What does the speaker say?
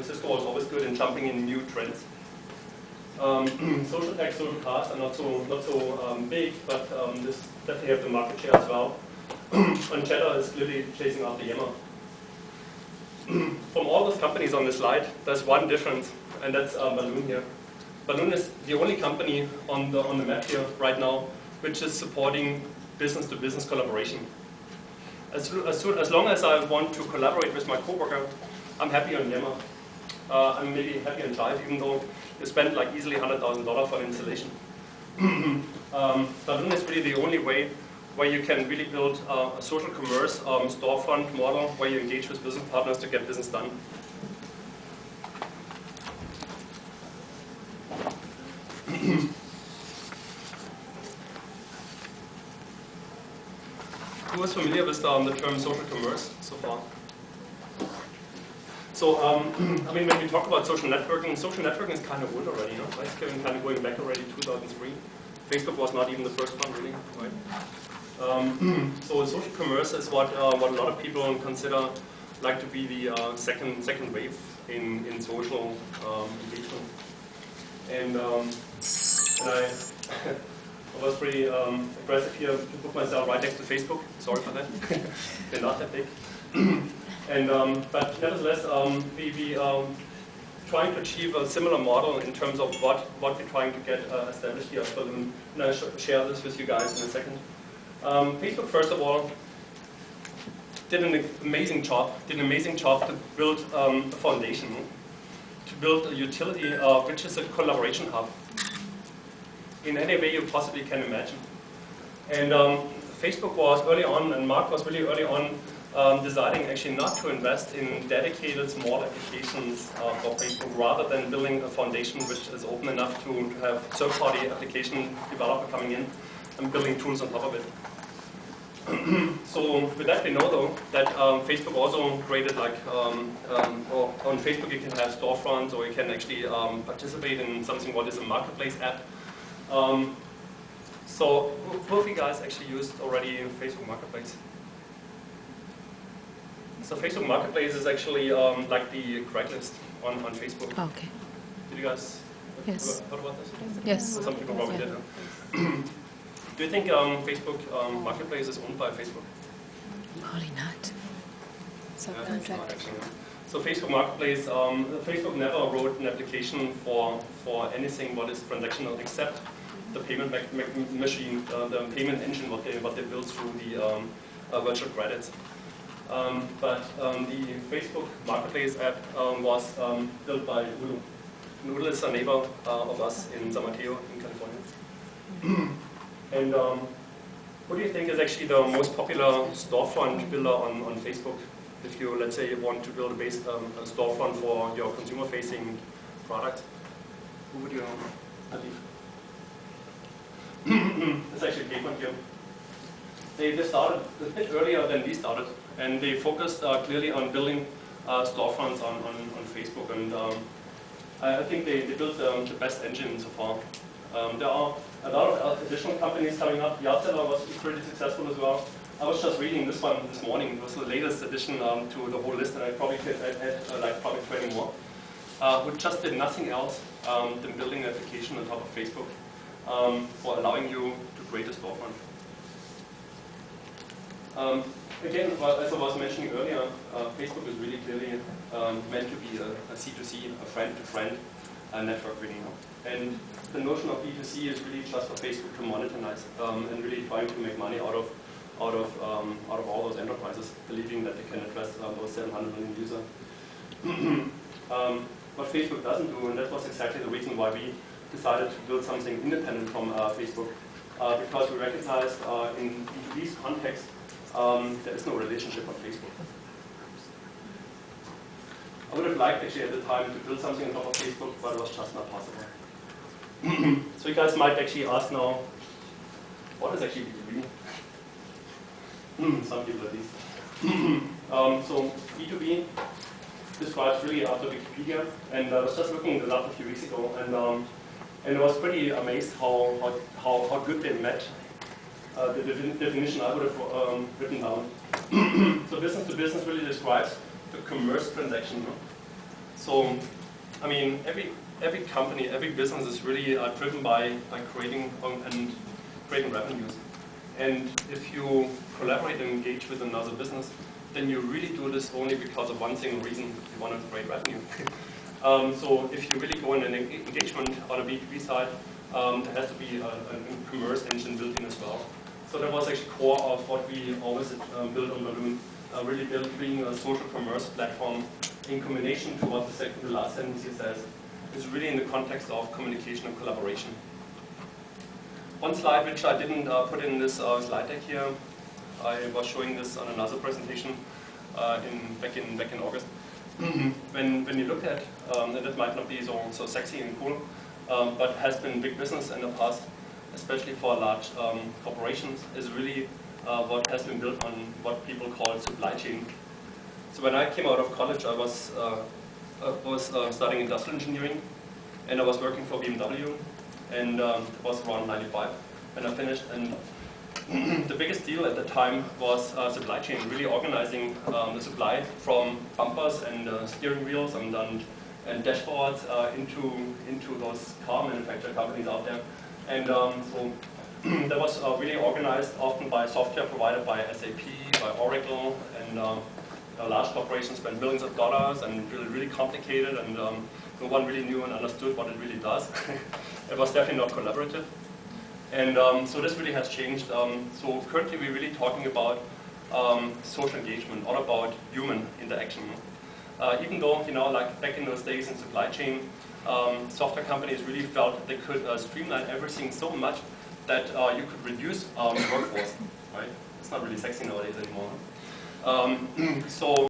Cisco was always good in jumping in new trends. Social text, social cast are not so big, but this definitely have the market share as well. And Cheddar is clearly chasing after Yammer. From all those companies on this slide, there's one difference, and that's Balluun here. Balluun is the only company on the map here right now which is supporting business-to-business collaboration. As long as I want to collaborate with my coworker, I'm happy on Yammer. I'm maybe happy on Jive, even though you spend like easily $100,000 for an installation. Balluun is really the only way where you can really build a social commerce storefront model where you engage with business partners to get business done. Who is familiar with the term social commerce so far? So, I mean, when we talk about social networking is kind of old already, you know? It's kind of going back already 2003. Facebook was not even the first one, really, right? So social commerce is what a lot of people consider like to be the second wave in social engagement. And I was pretty aggressive here to put myself right next to Facebook. Sorry for that. They're not that big. And but nevertheless, we trying to achieve a similar model in terms of what we're trying to get established here at Balluun. And I'll share this with you guys in a second. Facebook, first of all, did an amazing job to build a foundation, to build a utility which is a collaboration hub in any way you possibly can imagine. And Facebook was early on, and Mark was really early on, deciding actually not to invest in dedicated small applications for Facebook, rather than building a foundation which is open enough to have third-party application developer coming in and building tools on top of it. So with that, we know though that Facebook also created like, or on Facebook you can have storefronts, or you can actually participate in something what is a marketplace app. So who of you guys actually used already Facebook Marketplace? So Facebook Marketplace is actually like the Craigslist on Facebook. Oh, okay. Did you guys heard about this? Yes. Some people probably did. Do you think Facebook Marketplace is owned by Facebook? Probably not. Subcontract. So Facebook Marketplace, Facebook never wrote an application for anything what is transactional except the payment machine, the payment engine what they built through the virtual credits. But the Facebook Marketplace app was built by Noodle. Noodle is a neighbor of us in San Mateo in California. And what do you think is actually the most popular storefront builder on Facebook? If you, let's say, want to build a storefront for your consumer-facing product, who would you believe? It's actually Pavement here. They started a bit earlier than we started, and they focused clearly on building storefronts on Facebook. And I think they built the best engine so far. There are a lot of additional companies coming up. Yardseller was pretty successful as well. I was just reading this one this morning. It was the latest addition to the whole list, and I probably could add like probably 20 more. Who just did nothing else than building an application on top of Facebook for allowing you to create a storefront. Again, as I was mentioning earlier, Facebook is really clearly meant to be a C2C, a friend-to-friend network, really. And the notion of B2C is really just for Facebook to monetize and really trying to make money out of all those enterprises, believing that they can address those 700 million users. What Facebook doesn't do, and that was exactly the reason why we decided to build something independent from Facebook, because we recognized in B2B's context there is no relationship on Facebook. I would have liked actually at the time to build something on top of Facebook, but it was just not possible. So you guys might actually ask now, what is actually B2B? Some people at least. So B2B describes really after Wikipedia, and I was just looking this up a few weeks ago, and I was pretty amazed how good they met the definition I would have written down. So business to business really describes the commerce transaction. So, I mean, every company, every business is really driven by creating and creating revenues. And if you collaborate and engage with another business, then you really do this only because of one single reason: you want to create revenue. So if you really go in an engagement on a B2B side, there has to be a commerce engine built in as well. So that was actually core of what we always built on Balluun, really building a social commerce platform in combination to what the last sentence here says. It's really in the context of communication and collaboration. One slide which I didn't put in this slide deck here, I was showing this on another presentation back in August. When you look at, and it might not be so sexy and cool, but has been big business in the past, especially for large corporations, is really what has been built on what people call supply chain. So when I came out of college, I was studying industrial engineering, and I was working for BMW, and it was around 95 when I finished. And the biggest deal at the time was supply chain, really organizing the supply from bumpers and steering wheels and dashboards into those car manufacturer companies out there. And so that was really organized often by software provided by SAP, by Oracle, and large corporations spent millions of dollars and really complicated, and no one really knew and understood what it really does. It was definitely not collaborative. And so this really has changed. So currently we're really talking about social engagement, all about human interaction. Even though, like back in those days in supply chain, software companies really felt that they could streamline everything so much that you could reduce the workforce, right? It's not really sexy nowadays anymore. So